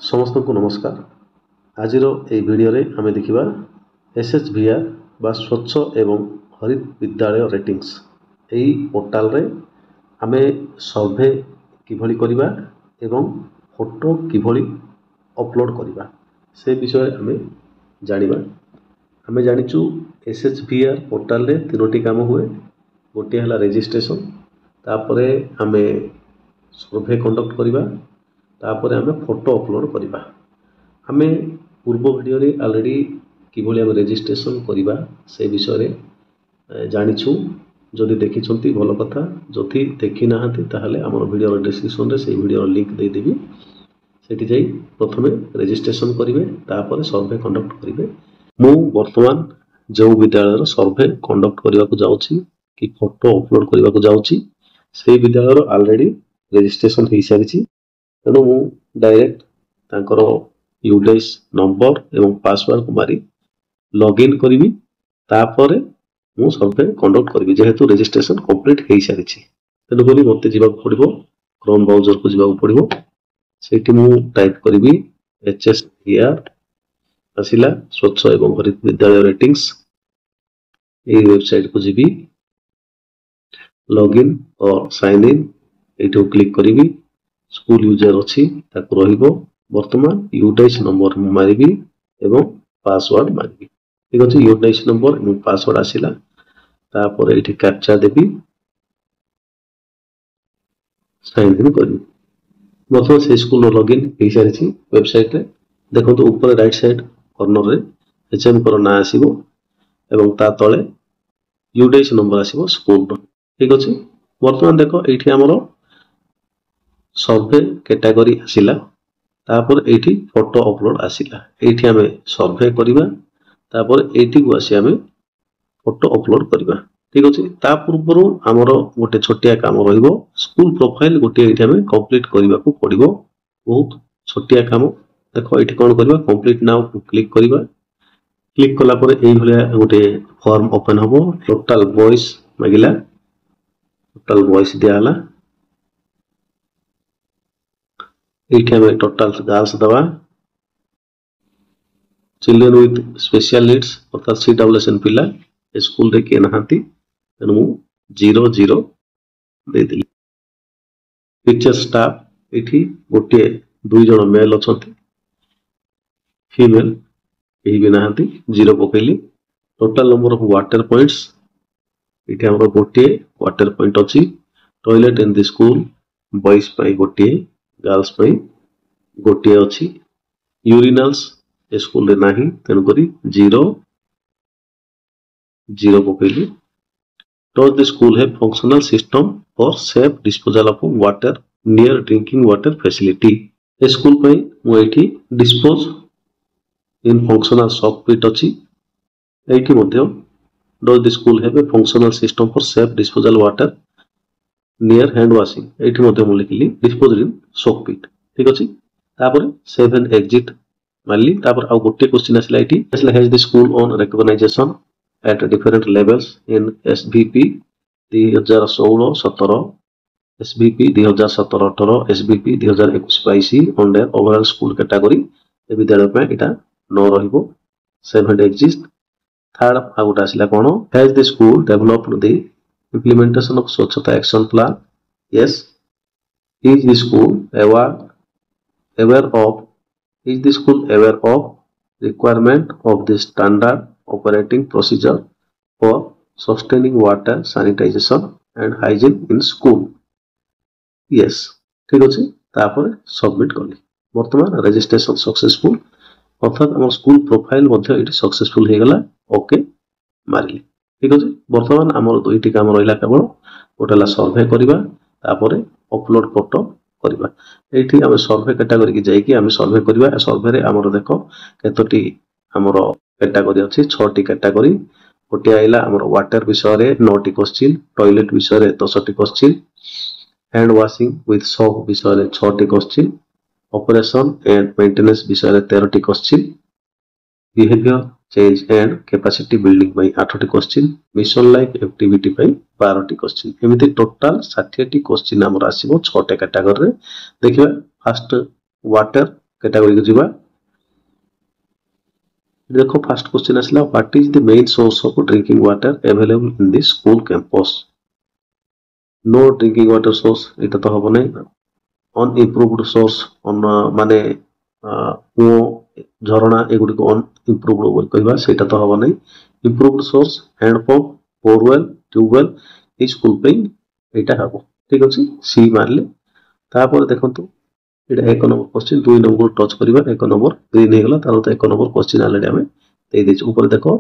समस्त को नमस्कार। आज वीडियो रे आमे देखिबा एसएचवीआर बा स्वच्छ एवं हरित विद्यालय रेटिंग्स एई पोर्टाल रे आमे सर्वे किभली करिबा एवं फोटो किभली अपलोड करिबा से विषय आमे जानिबा। आमे जानिचु एसएचवीआर पोर्टाल रे तीनोटी काम हुए। गोटे हला रजिस्ट्रेशन, तापरे आमे सर्वे कंडक्ट करिबा, तापरे आमे फोटो अपलोड करिबा। आमे पूर्व वीडियो रे ऑलरेडी किभली आमे रजिस्ट्रेशन करिबा से विषय रे जानिछु। जदि देखिछंती भलो कथा, जदि देखि नाहंती ताहले हमर वीडियो रो डिस्क्रिप्शन रे से वीडियो रो लिंक दे देबी। सेठी जाई प्रथमे रजिस्ट्रेशन करिवे, तापरे सर्वे कंडक्ट करिवे। मु वर्तमान जो विद्यालय रो सर्वे कंडक्ट करिवा को जाउछि कि फोटो अपलोड करिवा को जाउछि, से विद्यालय रो ऑलरेडी रजिस्ट्रेशन हेइ सारिछि। तेणु मु डायरेक्ट तांकर यूडेस नंबर एवं पासवर्ड को मारी लॉगिन करिवि, तापरे मु सर्वे कंडक्ट करिवि। जेहेतु रजिस्ट्रेशन कंप्लीट हेइ सारिछि, तेणु करी मते जिबा पड़िबो क्रोम ब्राउजर को जिबा पड़िबो। सेठी मु टाइप करिवि एचएसवीआर, आसिला स्वच्छ एवं हरित विद्यालय रेटिंग्स। ए वेबसाइट को जिबि, लॉगिन और साइन इन एठो क्लिक करिवि। स्कूल यूजर अछि ताको रहिबो। वर्तमान यूडेस नंबर मारिबी एवं पासवर्ड मारिबी। ठीक अछि, यूडेस नंबर एवं पासवर्ड आसिला, तापर एठी कैप्चा देबी, साइन इन करबी। वर्तमान से स्कूल रो लॉगिन हेइ सारिछि वेबसाइट रे। देखंतु ऊपर राइट साइड कॉर्नर रे एचएम कर ना आसीबो एवं ता तळे यूडेस नंबर आसीबो स्कूल रो। ठीक अछि, वर्तमान देखो एठी हमरो सर्वे कैटेगरी आसिला, तापर एठी फोटो अपलोड आसिला। एठी हमें सर्वे करिबा, तापर एठी को आसी हमें फोटो अपलोड करिबा। ठीक अछि, ता पूर्वरु हमरो गोटे छोटिया काम रहिबो। स्कूल प्रोफाइल गोटे एठी हमें कंप्लीट करिबा को पड़िबो। बहुत छोटिया काम। देखो एठी कोन करिबा, कंप्लीट नाउ को क्लिक करिबा। क्लिक कला परे एई भलिया गोटे फॉर्म ओपन हबो। टोटल वॉइस मागिला, टोटल वॉइस दियाला। एठी हमें टोटल गर्ल्स दवा। चिल्ड्रेन विथ स्पेशल नीड्स अर्थात सीडब्ल्यूएसएन पिला स्कूल रे के नहांती, तेणु मु 00 दे दिली। टीचर स्टाफ एठी गोटे दुई जण मेल अछंती, फीमेल केही भी नहांती, 0 पकेली। Total number of water points एठी हमर गोटे वाटर पॉइंट अछि। Toilet in the school boys पई गोटे, गर्ल्स पई गोटे अछि। यूरिनल्स स्कूल रे नाही, तेणु करी 0 पकेली। Does the school have functional system for safe disposal of water near drinking water facility. School पई मु एठी dispose in functional soak pit अछि। एठी मध्ये does the school have a functional system for safe disposal water near hand washing. एठी मध्ये मु लिखिली dispose इन sock पिट। ठीक अछि, तापर सेव एंड एग्जिट मारली। तापर आ गोटे क्वेश्चन आसला एठी, आसला has the school on recognisation at different levels in SVP 2016-17, SVP 2017-18, SVP 2021-22 under overall school category. ए विद्यालय पे एटा न रहिबो। Save and exit. थर्ड आ गोटे आसला कोन, has the school developed the implementation of Swachhata action plan. yes, is the school aware of requirement of the standard operating procedure for sustaining water sanitation and hygiene in school? yes, ठीक अछि, तापर submit करली। वर्तमान registration successful, अर्थात हमर school profile मध्ये eighty successful हे गेला। Okay मारिली। ठीक अछि, वर्तमान हमर दुईटी काम रहिला। केवल गोटेला सर्वे करिबा, तापरे अपलोड फोटो करिबा। एठी हम सर्वे कैटेगरी की जाई कि हम सर्वे करिबा। सर्वे रे हमर देखो केतोटी हमर कैटेगरी अछि, 6 टी कैटेगरी। गोटे आइला हमर वाटर विषय रे 9 टी क्वेश्चन, टॉयलेट विषय रे 10 टी question, hand washing with soap विषय रे 6 टी क्वेश्चन, ऑपरेशन एंड मेंटेनेंस विषय रे 13 टी question, behaviour change and capacity building by 8 टी question, mission life activity by 12 टी क्वेश्चन। एमिति टोटल 60 टी क्वेश्चन हमर आसीबो 6 टा कैटेगरी रे। देखिबा फर्स्ट वाटर कैटेगरी को जीवा देखो फर्स्ट क्वेश्चन आसला what is the main source of drinking water available in the school campus no drinking water source एटा तो हबो नै अनइम्प्रूव्ड सोर्स माने कुओ झरणा एगुडी को अनइम्प्रूव्ड बोल कहबा सेटा तो हबो नै improved source handpump borewell tubewell ए स्कूल पे एटा हबो ठीक अछि सी मारले तापर देखंतु एटा एक नंबर क्वेश्चन दुई नंबर टच करबा एक नंबर ग्रीन हे गला तार तो एक नंबर क्वेश्चन ऑलरेडी हमें दे देछ ऊपर देखो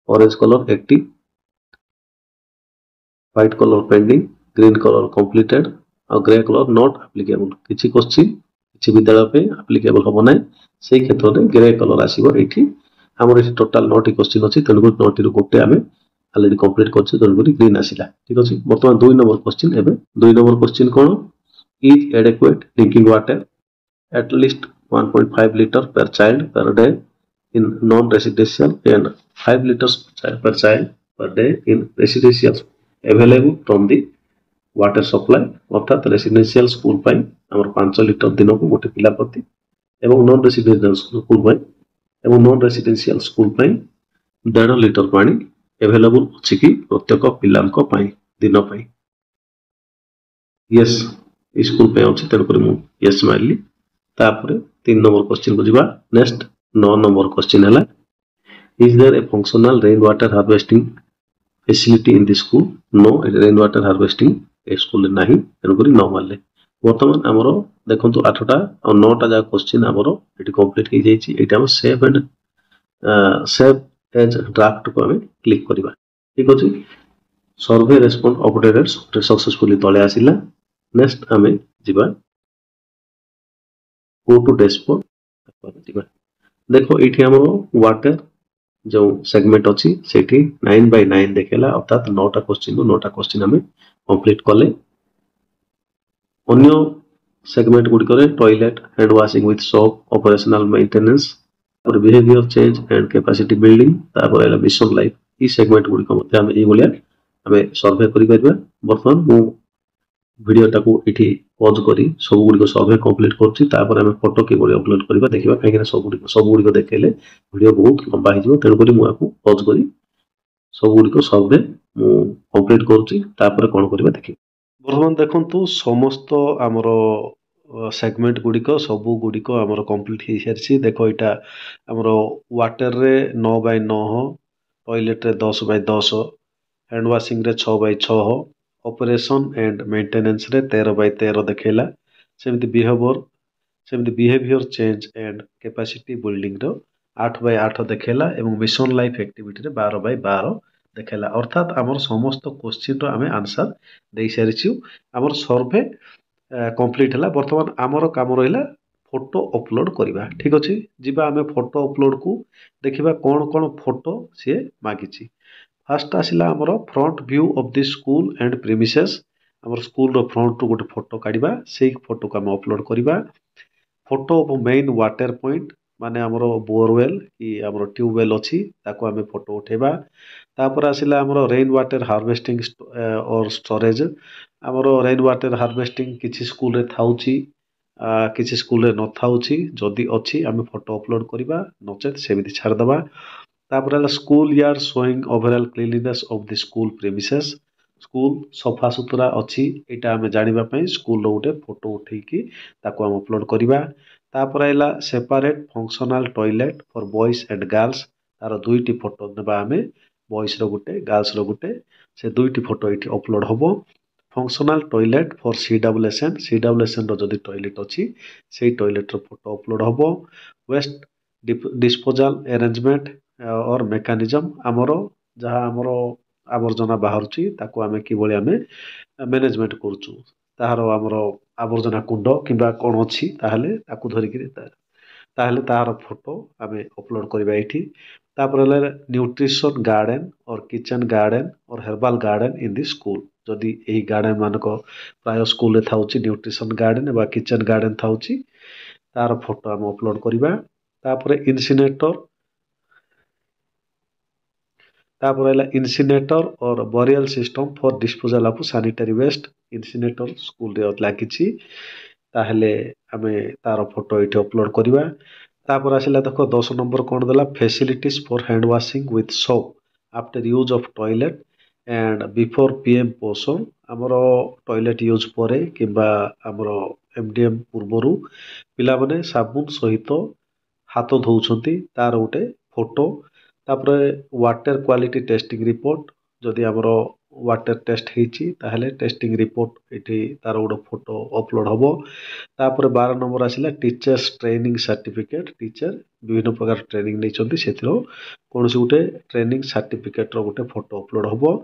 orange colour active white colour pending green colour completed और ग्रे कलर नॉट एप्लीकेबल किछि क्वेश्चन किछि विद्यालय पे एप्लीकेबल होबो नै सेही क्षेत्र रे ग्रे कलर आसीबो एठी हमर एठी टोटल 9 टी क्वेश्चन अछि तेनु 9 टी रो गोटे हमें ऑलरेडी कंप्लीट करछि तेनु ग्रीन आसीला ठीक अछि वर्तमान दुई नंबर क्वेश्चन एबे दुई number question cone is adequate drinking water at least 1.5 liter per child per day in non-residential and 5 liters per child per day in residential available from the water supply अर्थात residential school पाई हमर 5 litre दिन को गोटे पिला प्रति एवं non residential school पाई एवं non residential school पाई 1.5 litre पानी अवेलेबल अछि कि प्रत्येक पिलांको पाई दिन पाई यस स्कूल पे अछि तेन पर मु यस मारली तापर 3 नंबर क्वेश्चन को जीवा नेक्स्ट 9 नंबर क्वेश्चन हला is there a functional rain water harvesting facility in the school no rain water harvesting ए स्कूल नाही तेन करी न मारले वर्तमान हमरो देखंतु 8टा और 9टा जा क्वेश्चन हमरो एटी कंप्लीट हो जाई छि एटा हम save and save as draft को हम क्लिक करबा ठीक अछि सर्वे रेस्पोंड अपडेटेड सक्सेसफुली तळे आसिला नेक्स्ट हमें जीवा गो टू डैशबोर्ड देखो ये वाटर जो सेगमेंट अच्छी से 9/9 देखेला अर्थात 9टा क्वेश्चन 9टा क्वेश्चन हमें कंप्लीट कले अन्य सेगमेंट गुडी toilet hand washing with soap operational maintenance और behaviour change and capacity building तापर एला मिशन लाइफ ई सेगमेंट गुडी को मते हमें ए बोलिया हमें सर्वे करि परबा वर्तमान मु वीडियो टाको इठी पॉज करी सब गुडी को सर्वे कंप्लीट करछि तापर हमें फोटो के बोली अपलोड करबा देखिबा काहे कि सब गुडी को देखेले वीडियो बहुत लंबा हो जिवो तेन करी मु आकु पॉज करी सब गुडी को सर्वे मु कंप्लीट करछि तापर कोन करबा देखि वर्तमान देखंतु समस्त हमरो सेगमेंट गुडी को सब गुडी को हमरो कंप्लीट हे सरछि देखो इटा हमरो वाटर रे 9/9 टॉयलेट रे 10/10 हैंड वाशिंग रे 6/6 ऑपरेशन एंड मेंटेनेंस रे 13/13 देखेला सेमति behaviour change and capacity building रो 8/8 देखेला एवं मिशन लाइफ एक्टिविटी रे 12/12 देखेला अर्थात हमर समस्त क्वेश्चन रो हमें आंसर दे सारिछु हमर सर्वे कंप्लीट हला वर्तमान हमर काम रहिला फोटो अपलोड करिबा ठीक अछि जिबा हमें फोटो अपलोड को देखिबा कोन कोन फोटो से मागिछि फर्स्ट आसिला हमरो front view of the school and premises हमर स्कूल रो फ्रंट रो गोटे फोटो काढिबा सेही फोटो को हम अपलोड करिबा photo of main water point माने हमरो बोरवेल कि हमरो ट्यूबवेल अछि ताको हमें फोटो उठेबा तापर आसिला हमरो रेन वाटर हार्वेस्टिंग और स्टोरेज हमरो रेन वाटर हार्वेस्टिंग किछि स्कूल रे थाउची किछि स्कूल रे न थाउची जदी अछि हमें फोटो अपलोड करिबा नचेत सेमिति छाड़ दबा तापर school yard showing overall cleanliness of the school premises school सफा सुतरा अछि एटा हमें जानिबा पई स्कूल रो उठे फोटो उठे की ताको हम अपलोड करिबा तापर आइला separate functional toilet for boys and girls तार दुईटी फोटो नेबा हमें बॉयज रो गुटे गर्ल्स रो गुटे से दुईटी फोटो एठी अपलोड होबो फंक्शनल टॉयलेट फॉर सीडब्ल्यूएसएन रो जदी टॉयलेट अछि सेही टॉयलेट रो फोटो अपलोड होबो वेस्ट डिस्पोजल अरेंजमेंट और मेकानिज्म हमरो जहा हमरो आवर्जना बाहरची ताको हमें कि बोली हमें मैनेजमेंट करछु ताहार हमरो आवर्जना कुंड किबा कोन अछि ताहले ताकू धरि कि ताहले ताहार फोटो हमें अपलोड करबा एठी तापर न्यूट्रिशन गार्डन और किचन गार्डन और herbal garden in the school जदी एही गार्डन मानको प्राय स्कूल रे थाउची न्यूट्रिशन गार्डन बा किचन गार्डन थाउची तार फोटो हम अपलोड करिबा तापर इनसिनेटर और burial system for disposal of sanitary waste incinerator school रे लागिछि ताहले आमे तार फोटो ये अपलोड करवा। तापर आसला देख 10 नंबर कौन देला facilities for hand washing with soap after use of toilet and before PM पोषण आमर टॉयलेट यूज पर किंबा आमर एमडीएम पूर्वर पिला माने साबुन सहित हाथ धोउछंती तार गोटे फोटो। तापर वाटर क्वालिटी टेस्टिंग रिपोर्ट जदि आमर वाटर टेस्ट ହେଇଛି ताहले टेस्टिंग रिपोर्ट एठी तार गोटे फोटो अपलोड हबो। तापर 12 नंबर आसला टीचर्स ट्रेनिंग सर्टिफिकेट टीचर विभिन्न प्रकार ट्रेनिंग नहीं से कौन गोटे ट्रेनिंग सर्टिफिकेट गोटे फोटो अपलोड हबो।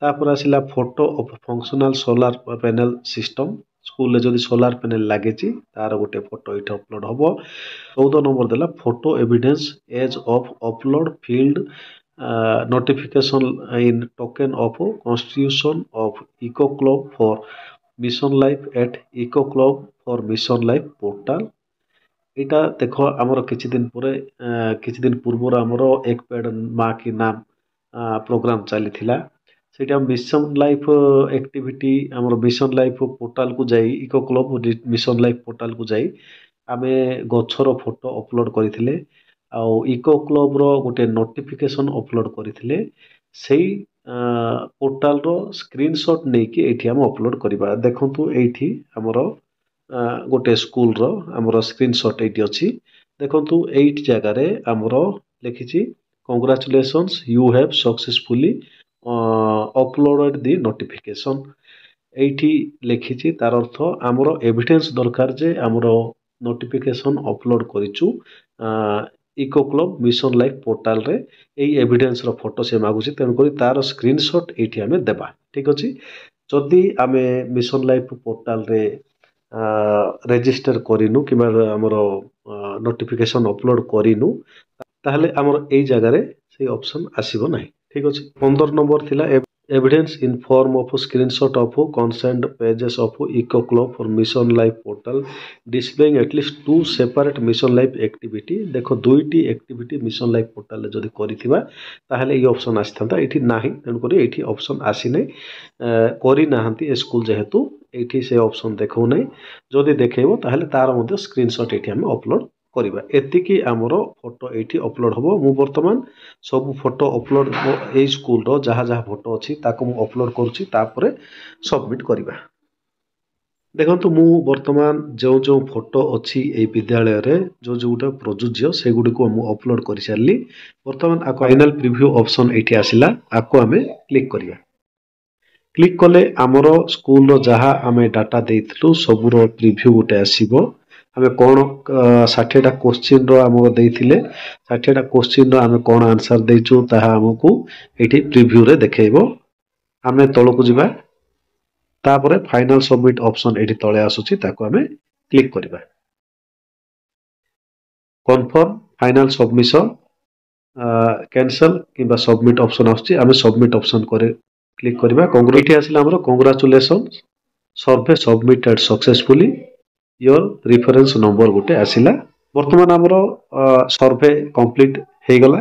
तापर आसला photo of functional solar panel system school जदि सोलार पैनल लगे तार गोटे फोटो ये अपलोड हबो। 14 नंबर देला photo evidence as of upload field notification in token of constitution of eco club for mission life at eco club for mission life portal। एटा देख आमर किछि दिन पूर्व आमर एक पेड़ माँ की नाम प्रोग्राम चली थिला सेटा मिशन लाइफ एक्टिविटी आमर मिशन लाइफ पोर्टाल को जाई eco club mission life portal को जाई आमे गछर फोटो अपलोड करथिले आउ इको क्लब रो गोटे नोटिफिकेशन अपलोड करथिले सेई पोर्टाल रो स्क्रीनशॉट नेकी एठी हम अपलोड करबा। देखंतु एठी हमर गोटे स्कूल रो हमर स्क्रीनशॉट एठी अछि। देखंतु एठी जगह रे हमर लिखिछि congratulations you have successfully uploaded the notification एठी लिखिछि तार अर्थ हमर एविडेंस दरकार जे हमर नोटिफिकेशन अपलोड करिछु eco club mission life portal रे एई एविडेंस रो फोटो से मागुछि तेनु करी तार स्क्रीनशॉट एठी हमें देबा। ठीक अछि जदि आमे मिशन लाइफ पोर्टाल रे रेजिस्टर करिनु किबा हमर नोटिफिकेशन अपलोड करिनु ताहले हमर एई जगह रे से ऑप्शन आसीबो नाही। ठीक अछि 15 नंबर थिला evidence in form of screenshot of consent pages of eco club for mission life portal displaying at least 2 separate mission life activity. देखो दुईटी एक्टिविटी मिशन लाइफ पोर्टल जदि करिथिबा ताहले ई ऑप्शन आसीथांता एठी नाही तेनु करी एठी ऑप्शन आसी नै करि नाहंती ए स्कूल जेहेतु एठी से ऑप्शन देखौ नै जदि देखेबो ताहले तार मध्ये स्क्रीनशॉट एठी हम अपलोड करिबा। एतिकी हमरो फोटो एठी अपलोड हबो। मु वर्तमान सब फोटो अपलोड ए स्कूल रो जहा जहा फोटो अछि ताको मु अपलोड करूछि तापरे सबमिट करिबा। देखंतु मु वर्तमान जो जो फोटो अछि ए विद्यालय रे जो जोटा प्रयोज्य से गुडी को मु अपलोड करि सारली। वर्तमान आ फाइनल प्रीव्यू ऑप्शन एठी आसिला आको हमें क्लिक करिया। क्लिक कले हमरो स्कूल रो जहा हमें डाटा देइथलु सब रो प्रीव्यू गुटे आसीबो। हमें कौन 60टा क्वेश्चन रो हमको देइथिले 60टा क्वेश्चन रो हमें कौन आंसर देइछु ताहा हमको एठी प्रीव्यू रे देखेइबो। हमें तळको जिबा तापरे फाइनल सबमिट ऑप्शन एठी तळे आसुची ताको हमें क्लिक करिबा। कन्फर्म फाइनल सबमिशन कैंसल किबा सबमिट ऑप्शन आसुची हमें सबमिट ऑप्शन करे क्लिक करिबा। एठी आसिला हमरो congratulation survey submitted successfully your reference number गोटे आसिला। वर्तमान हमरो सर्वे कंप्लीट हे गला।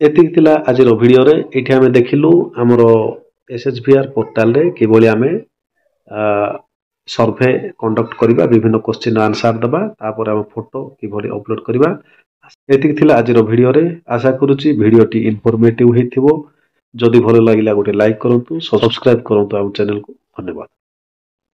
एतिक थिला आज रो वीडियो रे एठी हमें देखिलु हमरो एसएचवीआर पोर्टल रे किबोली हमें सर्वे कंडक्ट करिबा विभिन्न क्वेश्चन आंसर दबा तापर हम फोटो किबोली अपलोड करिबा। एतिक थिला आज रो वीडियो रे आशा करूची वीडियोटी इन्फॉर्मेटिव हेथिबो। जदि भलो लागिला गोटे लाइक करंतु सब्सक्राइब करंतु हम चैनल को। धन्यवाद।